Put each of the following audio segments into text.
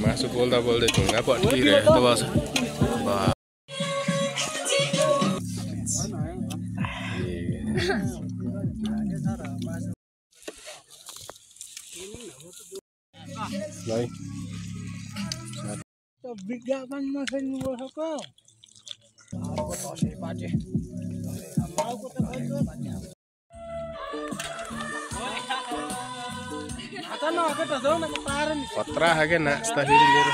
मासु बोल्दा बोल्दै ढुङ्गा पट्टिरहेको जस्तो बस विज्ञापनमा खेल्नु बसेको खतरा खाके नाच्दा फेरि मेरो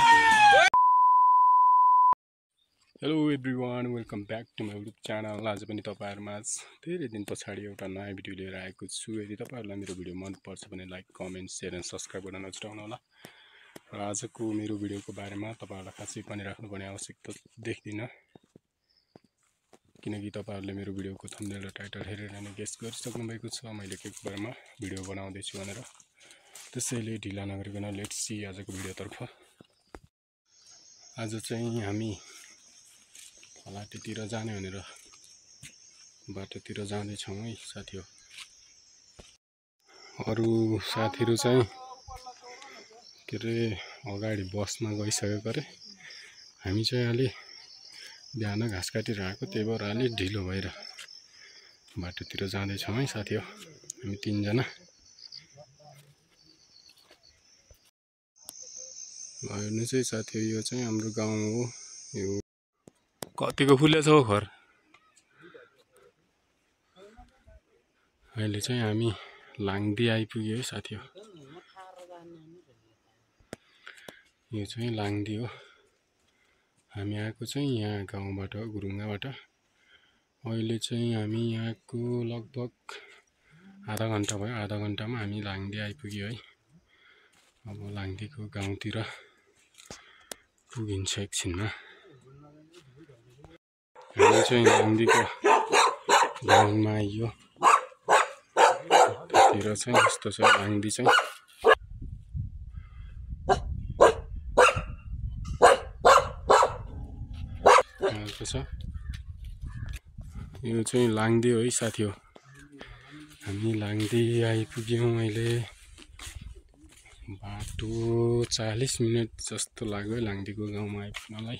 hello everyone welcome back to my YouTube channel. आज पनि तपाईँहरूमा धेरै दिन पछाडि एउटा नयाँ भिडियो लिएर आएको छु। यदि तपाईँहरूलाई मेरो भिडियो मनपर्छ भने like comment share and subscribe गर्न नछुटाउनु होला। र आजको मेरो भिडियोको बारेमा तपाईँहरूलाई खासै पनि राख्नुपर्ने आवश्यकता देख्दिनँ, किनकि तपाईँहरूले मेरो भिडियोको थम्बनेल र टाइटल हेरेर नै गेस गरिसक्नु भएको छ मैले के बारेमा भिडियो बनाउँदैछु भनेर। त्यसैले ढिला नगरिकन लेट्स सी आजको भिडियोतर्फ। आज चाहिँ हामी फलाटेतिर जाने भनेर बाटोतिर जाँदैछौँ है साथीहरू। अरू साथीहरू चाहिँ के अरे अगाडि बसमा गइसकेको अरे। हामी चाहिँ अलि बिहान घाँस काटेर आएको, त्यही भएर अलि ढिलो भएर बाटोतिर जाँदैछौँ है साथीहरू। हामी तीनजना हेर्नु चाहिँ साथीहरू, यो चाहिँ हाम्रो गाउँ हो। यो कतिको फुलेछ हो घर। अहिले चाहिँ हामी लाङदी आइपुग्यो है साथीहरू। यो चाहिँ लाङदी हो। हामी आएको चाहिँ यहाँ गाउँबाट गुरुङाबाट। अहिले चाहिँ हामी यहाँको लगभग आधा घन्टा भयो। आधा घन्टामा हामी लाङदी आइपुग्यो है। अब लाङदीको गाउँतिर पुगिन्छ एकछिनमा। हामी चाहिँ लाङदीको गाउँमा आइयो। त्यतिर चाहिँ यस्तो छ लाङदी चाहिँ। छ यो चाहिँ लाङदी हो है साथी हो। हामी लाङदी आइपुग्यौँ अहिले। बाटो 40 मिनट जस्तो लाग्यो लाङदीको गाउँमा आइपुग्नलाई।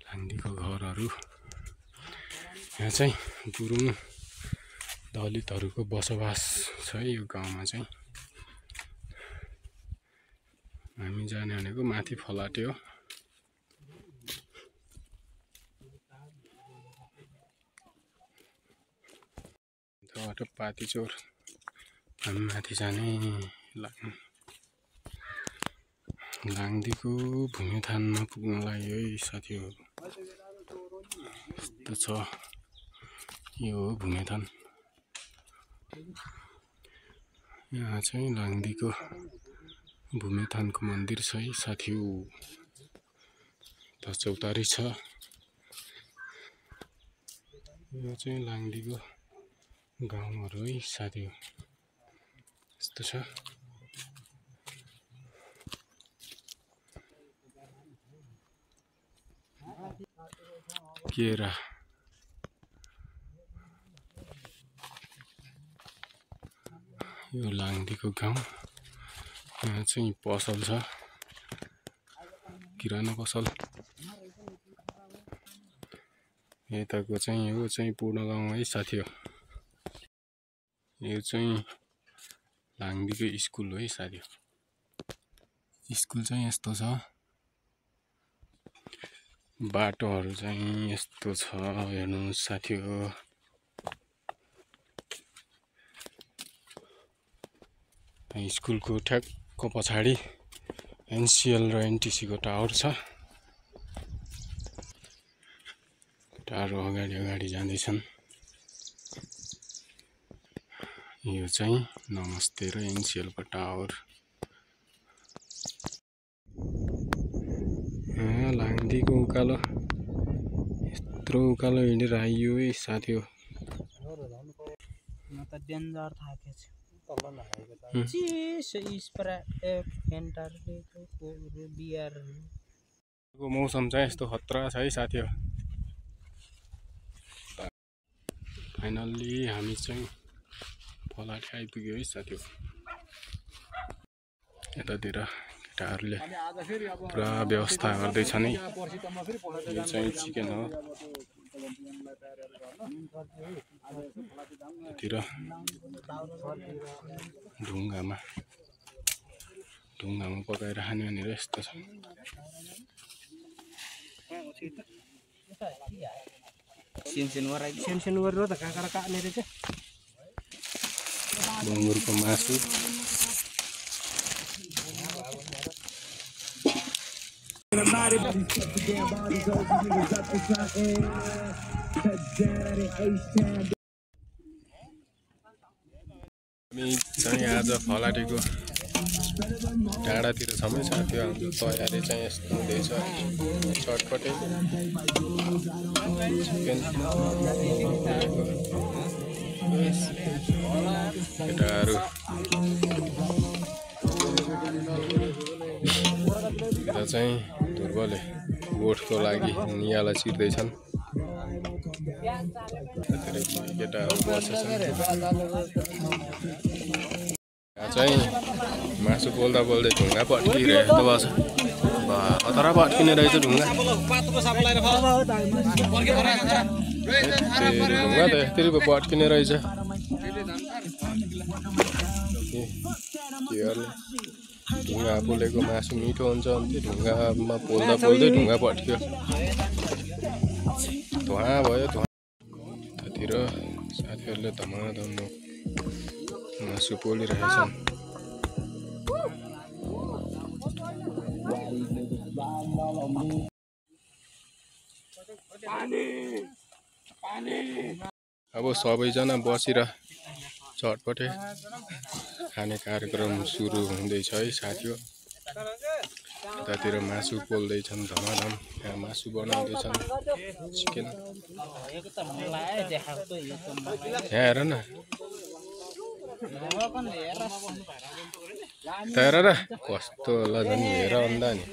लाङदीको घरहरू यहाँ चाहिँ गुरुङ दलितहरूको बसोबास छ है यो गाउँमा चाहिँ। हामी जाने भनेको माथि फलाटे हो। बाटो पातिचोर। हामी माथि जाने लाङदीको भूमिथानमा पुग्नलाई है साथीहरू। यस्तो छ, यो हो भूमिथान। यहाँ चाहिँ लाङदीको भूमिथानको मन्दिर छ है साथीहरू। चौतारी छ। यो चाहिँ लाङदीको गाउँहरू है साथीहरू। यस्तो छ। केरा यो लाङदीको गाउँ। यहाँ चाहिँ पसल छ, किराना पसल। यताको चाहिँ यो चाहिँ पूर्ण गाउँ है साथी हो। यो चाहिँ लाङदीको स्कुल हो है साथी हो। स्कुल चाहिँ यस्तो छ। बाटोहरू चाहिँ यस्तो छ हेर्नुहोस् साथी हो। स्कुलको ठ्याक्क पछाडि एनसिएल र एनटिसीको टावर छ। टाढो अगाडि जाँदैछन्। यो चाहिँ नमस्ते र एनसिएलको टावर। लाङदीको उकालो यत्रो उकालो हिँडेर आइयो है साथी हो। मौसम चाहिँ यस्तो खतरा छ है साथी हो। फाइनल्ली हामी चाहिँ फलाटे आइपुग्यो है साथीहरु यतातिर केटाहरूले पुरा व्यवस्था गर्दैछ नि यो चाहिँ चिकन हो यतातिर ढुङ्गामा पकाएर खाने भनेर यस्तो छ सेन गरेर त काँक्रा काट्ने रहेछ ढुङ्गुरको मासु हामी चाहिँ आज फलाटेको डाँडातिर छमै साथी हाम्रो तयारी चाहिँ यस्तो हुँदैछ चटपटे चिकन केटाहरू यता चाहिँ ध्रुवले गोठको लागि नियाला चिर्दैछन् केटाहरू बसेछन् चाहिँ मासु पोल्दा ढुङ्गा पट्किरहेको बस खतरा पट्किने रहेछ ढुङ्गा ढुङ्गा त यस्तरी पो पट्किने रहेछ ढुङ्गा पोलेको मासु मिठो हुन्छ अनि ढुङ्गामा पोल्दै ढुङ्गा पट्क्यो धुवा भयो त्यतातिर साथीहरूले धमाधम मासु पोलिरहेछन् अब सबैजना बसेर चटपटे खाने कार्यक्रम सुरु हुँदैछ है साथीहरु यतातिर मासु पोल्दैछन् धमाधम यहाँ मासु बनाउँदैछन् चिकन यहाँ हेर न हेर र कस्तो होला झन् हेर अन्दा नि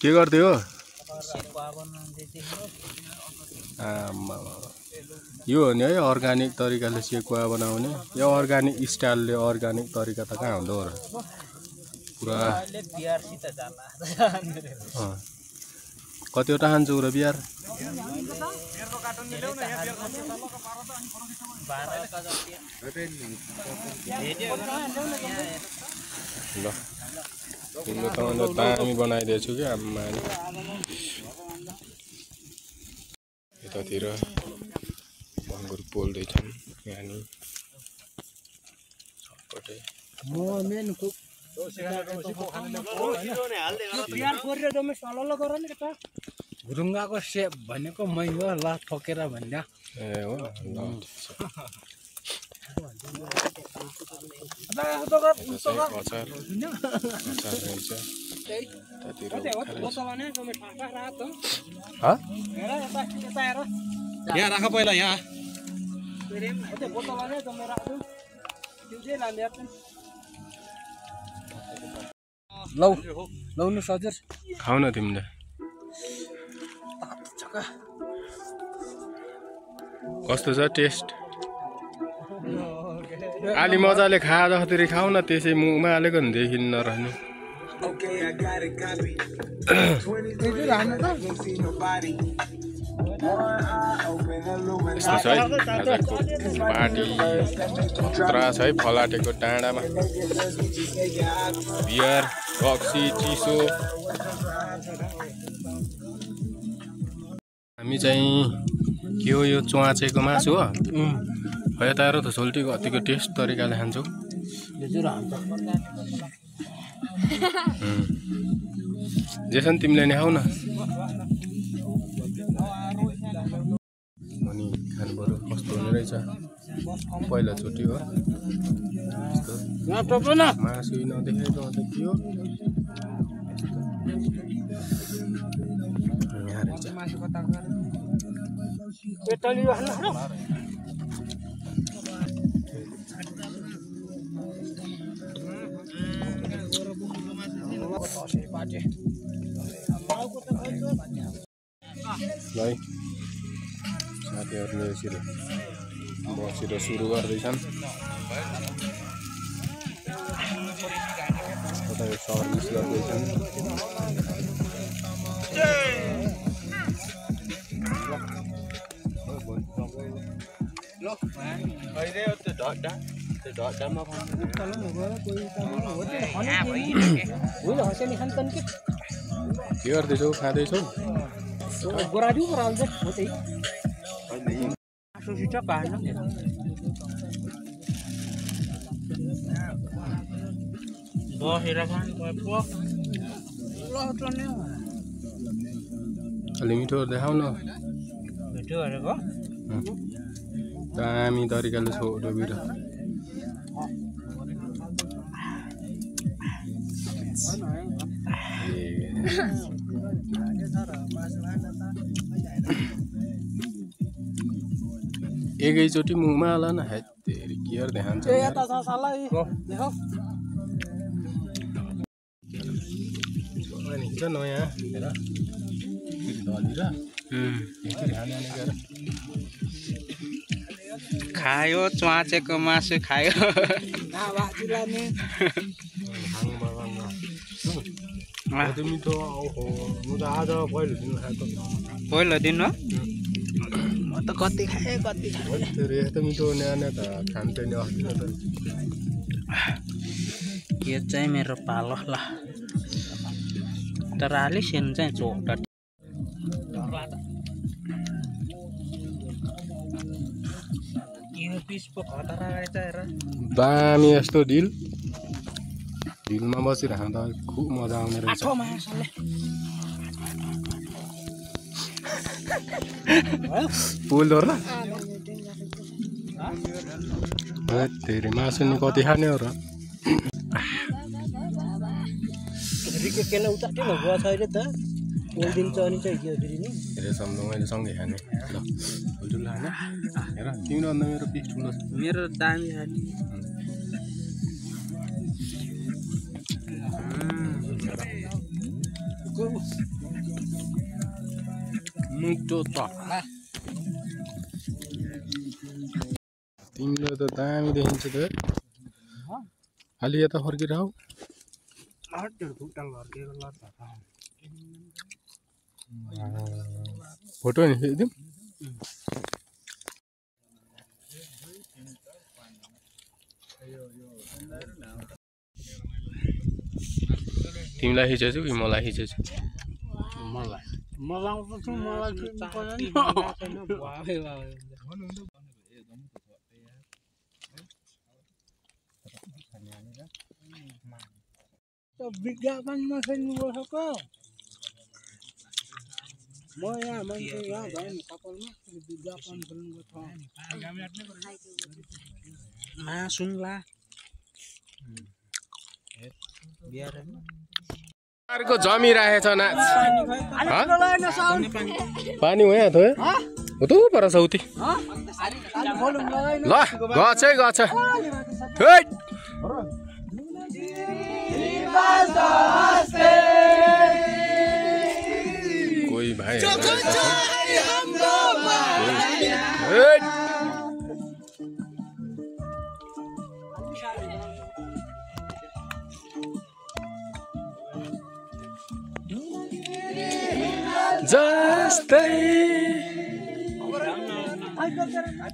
के गर्दै हो यो हो नि है अर्गानिक तरिकाले सेकुवा बनाउने यो अर्गानिक स्टाइलले अर्गानिक तरिका त कहाँ हुँदो र पुरा कतिवटा खान्छौ र बिहार ल तिम्रो त अन्त दामी बनाइदिएछु कि आम्मा यतातिर बङ्गुर पोल्दैछन् यहाँनिर सबैले ढुङ्गाको सेप भनेको मै हो ल ठोकेर भन्दा ए हो यहाँ राख पहिला यहाँ लौनु सजर खाऊ न तिमीले कस्तो छ टेस्ट अलि मजाले खाए जसरी खाऊ न त्यसै मुखमा हालेको नि देखिन नरहने यस्तो छ है आजको पार्टी खतरा छ है फलाटेको डाँडामा बियर रक्सी चिसो हामी चाहिँ के हो यो चुवाचेको मासु हो यताएर त सोल्टी कतिको टेस्ट तरिकाले खान्छौ जेसन तिमीले नि खाऊ न अनि खानु पर्यो कस्तो हुने रहेछ पहिलोचोटि हो मासु नदेखेको अन्त के हो यहाँ रहेछ है साथीहरूले यसरी बसेर सुरु गर्दैछन् कता सर्भिस गर्दैछन् के गर्दैछौ खाँदैछौ गोराडी पराल्छ होतै आसु सिटा पार्न बसेर खानु पर्छ लट्ने अलि मिठो देखाउ न भेट्यो गरेको दामी तरिकाले छोटो बिर एकैचोटि मुखमा हाल न हेतेरी केयर देखान्छ नयाँ हेर खायो च्वाचेको मासु खायो मिठो म त आज पहिलो दिन खाएको पहिलो दिन हो म त कति खाएँ कति यस्तो मिठो न्यानो त खान्छ नि अस्ति त यो चाहिँ मेरो पालो ल तर अलि सानो चाहिँ चोक यो पिस पो खतरा रहेछ हेर दामी यस्तो ढिलमा बसेर खाँदा खुब मजा आउने रहेछ पुल र धेरै मासु नि कति खाने हो र रिके केला उता के भयो छैन त ओइ दिन चाहिँ अनि चाहिँ के फेरि नि धेरै सम्झौँ मैले सँगै खाने ल ठुल्ठुलो खाने हेर तिम्रो अन्त मेरो पिस ठुलो छ मेरो दामी खाने मिठो त तिम्रो त दामी देखिन्छ त अलि यता फर्केर आऊ फोटो नि खिचिदिउँ तिमीलाई खिचेछु कि मलाई खिचेछु विज्ञापनमा खेल्नु बसेको म यहाँ मान्छे यहाँ भयो नि कपालमा विज्ञापन खेल्नुको छ सुन्ला अर्को जमिरहेछ नाच पानी हो यहाँ थोयो हुँदो पर सौती ल गछ है गछ कोही भाइ जस्तै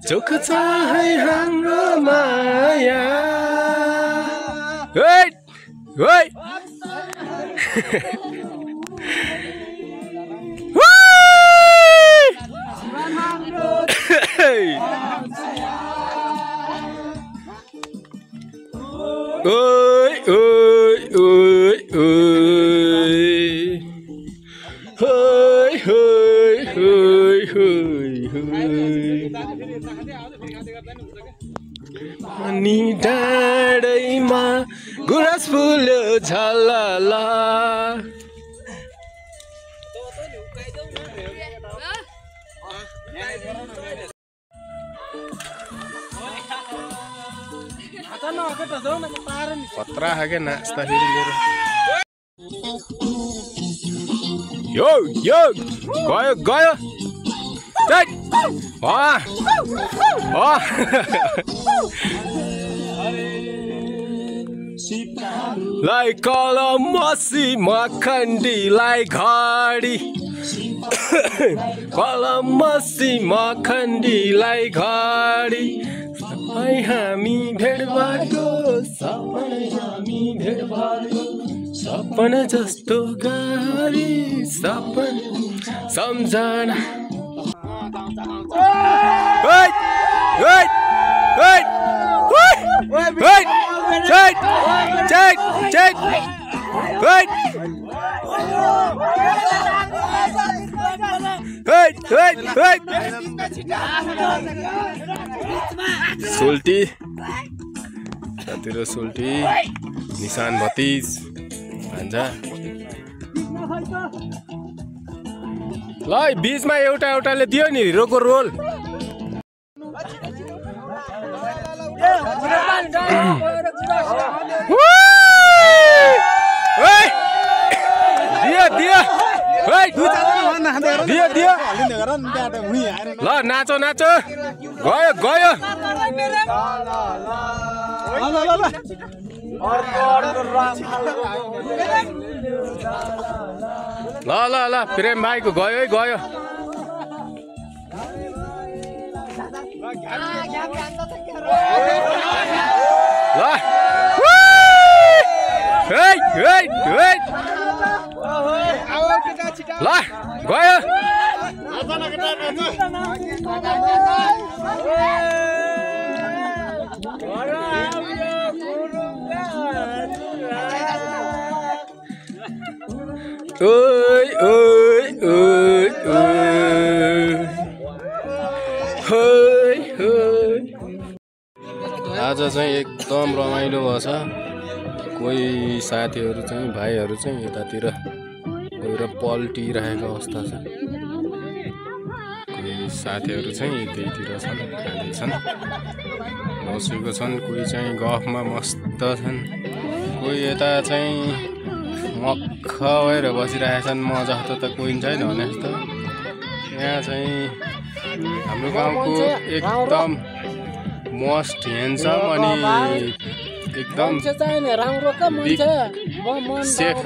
चोख छ है हाम्रो माया अनि डाँडैमा गुराँस फुल्यो झलला पत्रा खाके नाच्दाखेरि मेरो यो यो गयो गयो चट लाई कलमसी मखण्डीलाई घडी कलमसी मखण्डीलाई घडी सबै हामी भेट भएको सपना जस्तो गाडी सपना सम्झना सुल्टी सुल्टी निशान 32 भान्जा ल बीचमा एउटाले दियो नि हिरोको रोल दियो ल नाचो नाचो गयो गयो ल ल ल प्रेम भाइको गयो है गयो ल ल गयो ओइ ओइ ओइ ओइ आज चाहिँ एकदम रमाइलो भएछ कोही साथीहरू चाहिँ भाइहरू चाहिँ यतातिर गएर पल्टिरहेको अवस्था छ कोही साथीहरू चाहिँ त्यहीतिर छन् खाँदैछन् बसेको छन् कोही चाहिँ गफमा मस्त छन् कोही यता चाहिँ मक्ख भएर बसिरहेछन् म जस्तो त कोही छैन भने जस्तो यहाँ चाहिँ हाम्रो गाउँको एकदम मोस्ट ह्यान्डसम अनि एकदम सेफ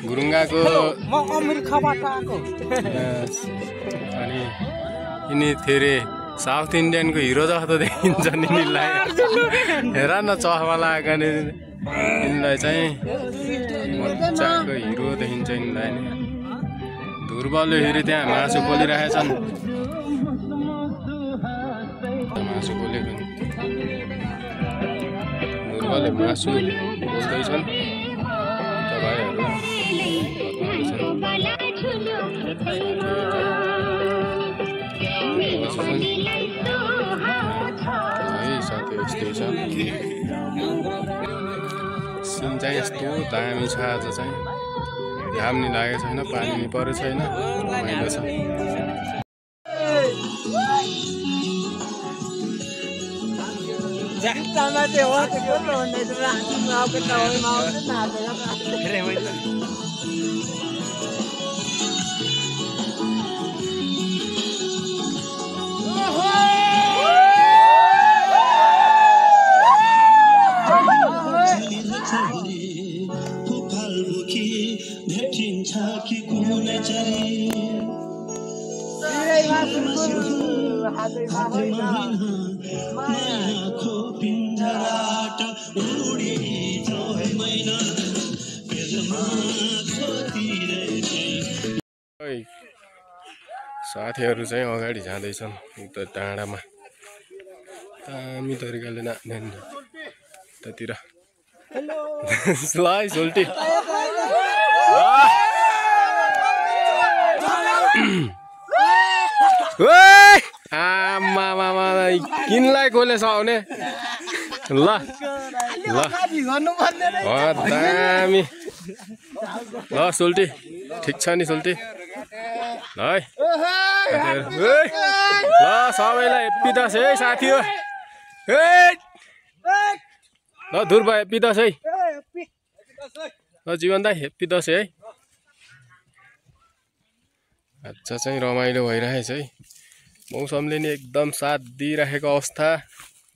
गुरुङ्गाको अनि यिनी फेरि साउथ इन्डियनको हिरो जस्तो देखिन्छ नि यिनीलाई हेर न चस्मा लगाएको यिनीलाई चाहिँ मजाको हिरो देखिन्छ यिनीलाई नि ध्रुवले फेरि त्यहाँ मासु पोलिरहेछन् मासु पोलेको ध्रुवले मासु पोल्दैछन् भाइहरू है साथी यस्तै छ सिन चाहिँ यस्तो दामी छ आज चाहिँ घाम नि लागेको छैन पानी नि परेको छैन रमाइलो छ साथीहरू चाहिँ अगाडि जाँदैछन् उता डाँडामा दामी तरिकाले नाच्ने त्यतिर ल सोल्टी आमा किनलाई कसले सुहाउने ल ल दामी ल सोल्टी ठिक छ नि सोल्टी ल है ल सबैलाई हेप्पी दसैँ है साथी हो ल ध्रुव हेप्पी दसैँ ल जीवन दाइ हेप्पी दसैँ है। आज चाहिँ रमाइलो भइरहेछ है। मौसमले नि एकदम साथ दिइरहेको अवस्था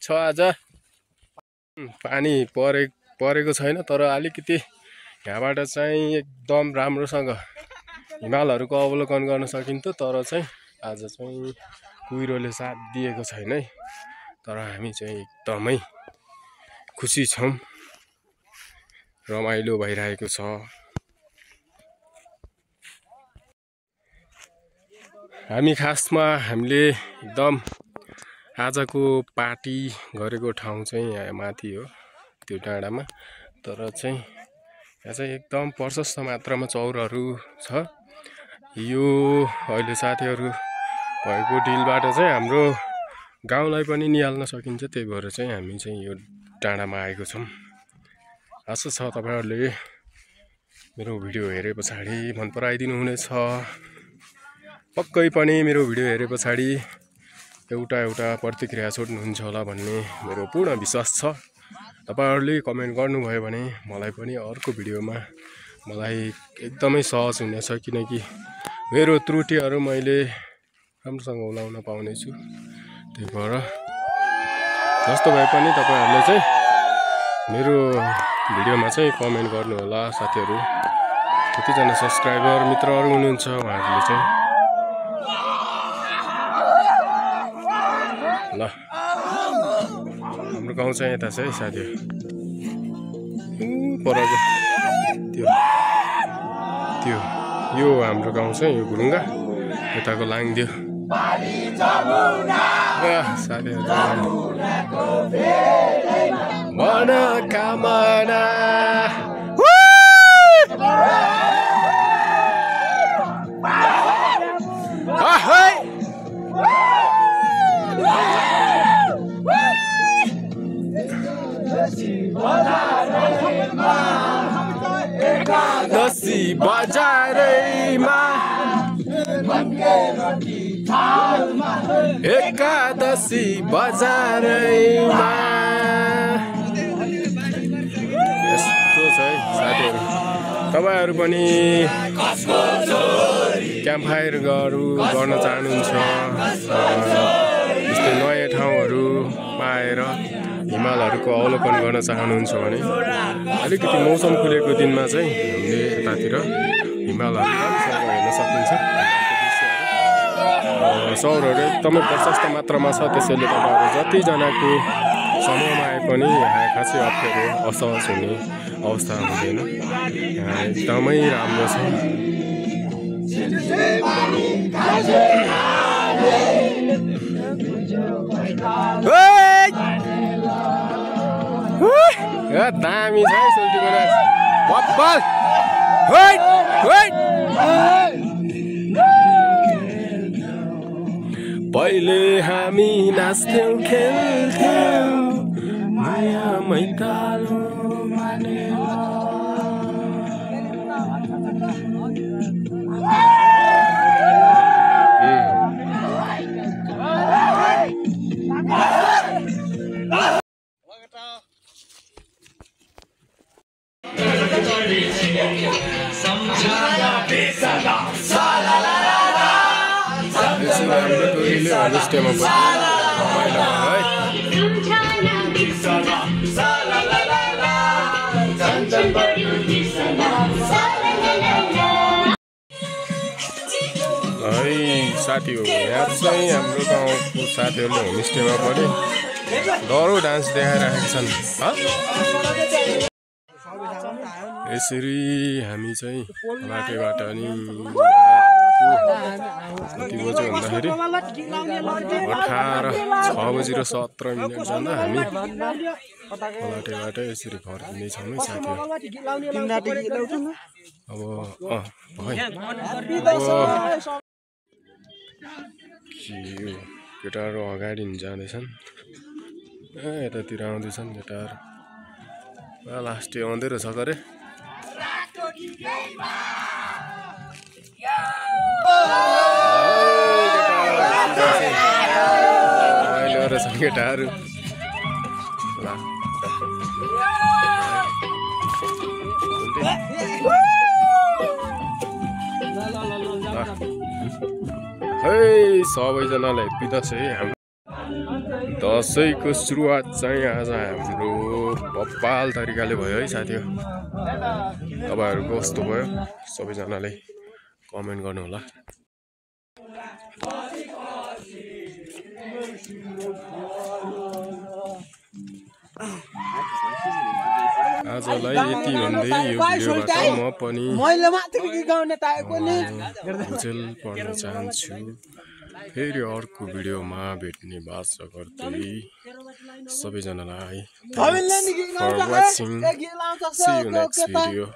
छ आज। पानी परेको छैन तर अलिकति यहाँबाट चाहिँ एकदम राम्रोसँग हिमालहरूको अवलोकन गर्न सकिन्थ्यो तर चाहिँ आज चाहिँ कुहिरोले साथ दिएको छैन है। तर हामी चाहिँ एकदमै खुसी छौँ, रमाइलो भइरहेको छ। हामी खासमा हामीले एकदम आजको पार्टी गरेको ठाउँ चाहिँ यहाँ माथि हो त्यो डाँडामा। तर चाहिँ यहाँ चाहिँ एकदम प्रशस्त मात्रामा चौरहरू छ। यो अहिले साथीहरू भएको डिलबाट चाहिँ हाम्रो गाउँलाई पनि निहाल्न सकिन्छ। त्यही भएर चाहिँ हामी चाहिँ यो डाँडामा आएको छौँ। आशा छ तपाईहरुले मेरो भिडियो हेरे पछाडि मन पराइदिनु हुनेछ। पक्कै पनि मेरो भिडियो हेरे पछाडि एउटा प्रतिक्रिया छोड्नुहुन्छ होला भन्ने मेरो पूर्ण विश्वास छ। तपाईहरुले कमेन्ट गर्नुभयो भने मलाई पनि अर्को भिडियोमा मलाई एकदमै सहज हुनेछ, किनकि मेरो त्रुटिहरू मैले राम्रोसँग उलाउन पाउने छु। त्यही भएर जस्तो भए पनि तपाईहरुले चाहिँ मेरो भिडियोमा चाहिँ कमेन्ट गर्नु होला। साथीहरु कतिजना सब्स्क्राइबर मित्रहरु हुनुहुन्छ उहाँहरुले चाहिँ ल हाम्रो गाउँ चाहिँ यता छ है साथीहरु। परको त्यो यो हाम्रो गाउँ चाहिँ यो गुरुङगा यताको लाङदियो साथीहरु मनोकामना एकादशी बजारैमा एकादशी बजारैमा यस्तो छ है साथीहरु। तपाईहरु पनि क्याम्पफायर गर्न चाहनुहुन्छ, यस्तै नयाँ ठाउँहरू पाएर हिमालहरूको अवलोकन गर्न चाहनुहुन्छ भने अलिकति मौसम खुलेको दिनमा चाहिँ हामीले यतातिर हिमालहरू हेर्न सकिन्छ। सौरहरू एकदमै प्रशस्त मात्रामा छ, त्यसैले तपाईहरु जतिजनाको समूहमा आए पनि यहाँ खासै अप्ठ्यारो असहज हुने अवस्था हुँदैन। यहाँ एकदमै राम्रो छ। दामी छ है सोल्टीको नाच बब्बल। पहिले हामी नाच्थ्यौं खेल्थ्यौं माया मैकालो मानेर। हाम्रो टोलीले होमस्टेमा है साथी हो। यहाँ चाहिँ हाम्रो गाउँको साथीहरूले होमस्टेमा पनि डरो डान्स देखाइरहेका छन्। यसरी हामी चाहिँ बाटोबाट नि कति बज्यो भन्दाखेरि 6:17 जाँदा हामी बाटोबाट यसरी फर्किँदैछौँ है साथीहरू। अब केटाहरू अगाडि जाँदैछन्, यतातिर आउँदैछन् केटाहरू। लास्टै आउँदै रहेछ गरे। केटाहरू ल सबैजनालाई हेप्पी दसैँ। हाम्रो दसैँको सुरुवात चाहिँ आज हाम्रो बब्बाल तरिकाले भयो है साथी। तपाईँहरूको कस्तो भयो सबैजनाले कमेन्ट गर्नु होला। आजलाई यति भन्दै यो भिडियोबाट म पनि भुजेल पर्न चाहन्छु। फेरि अर्को भिडियोमा भेट्ने बाचा गर्दै सबैजनालाई thanks for watching. See you next video.